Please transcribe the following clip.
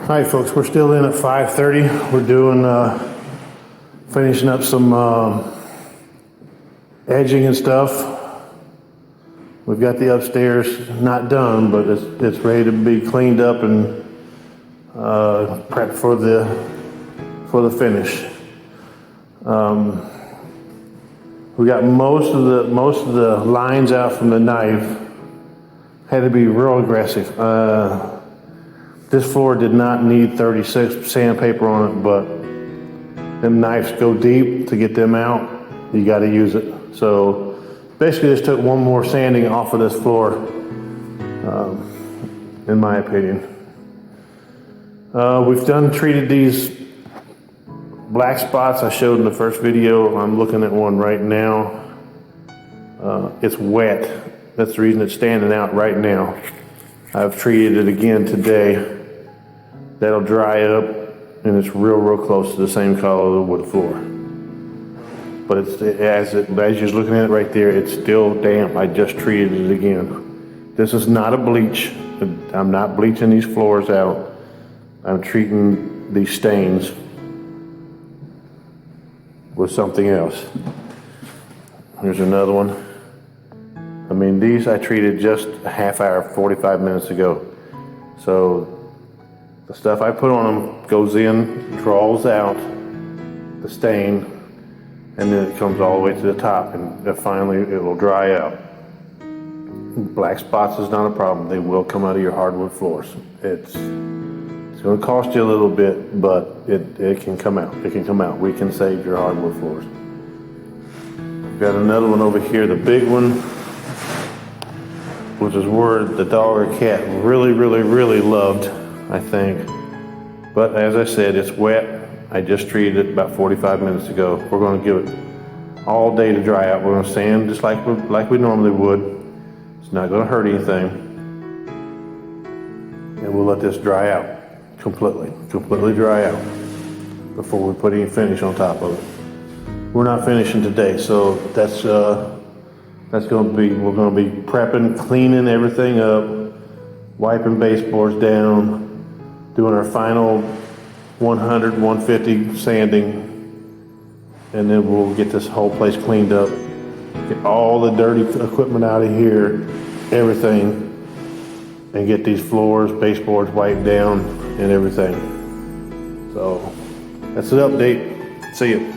Alright folks, we're still in at 5:30. We're doing, finishing up some edging and stuff. We've got the upstairs not done, but it's ready to be cleaned up and prepped for the finish. We got most of the lines out from the knife. Had to be real aggressive. This floor did not need 36 sandpaper on it, but them knives go deep. To get them out, you got to use it. So basically just took one more sanding off of this floor, in my opinion. We've treated these black spots I showed in the first video. I'm looking at one right now. It's wet. That's the reason it's standing out right now. I've treated it again today. That'll dry up, and it's real close to the same color of the wood floor. But as you're looking at it right there, it's still damp. I just treated it again. This is not a bleach. I'm not bleaching these floors out. I'm treating these stains with something else. Here's another one. I mean, these I treated just a half hour, 45 minutes ago. So the stuff I put on them goes in, draws out the stain, and then it comes all the way to the top, and finally it will dry out. Black spots is not a problem. They will come out of your hardwood floors. It's going to cost you a little bit, but it can come out. It can come out. We can save your hardwood floors. We've got another one over here, the big one, which is where the dog or cat really loved, I think. But as I said, it's wet. I just treated it about 45 minutes ago. We're going to give it all day to dry out. We're going to sand just like we normally would. It's not going to hurt anything. And we'll let this dry out completely dry out before we put any finish on top of it. We're not finishing today, so that's going to be, we're going to be prepping, cleaning everything up, wiping baseboards down, doing our final 100, 150 sanding, and then we'll get this whole place cleaned up, get all the dirty equipment out of here, everything, and get these floors, baseboards wiped down and everything. So that's an update. See you.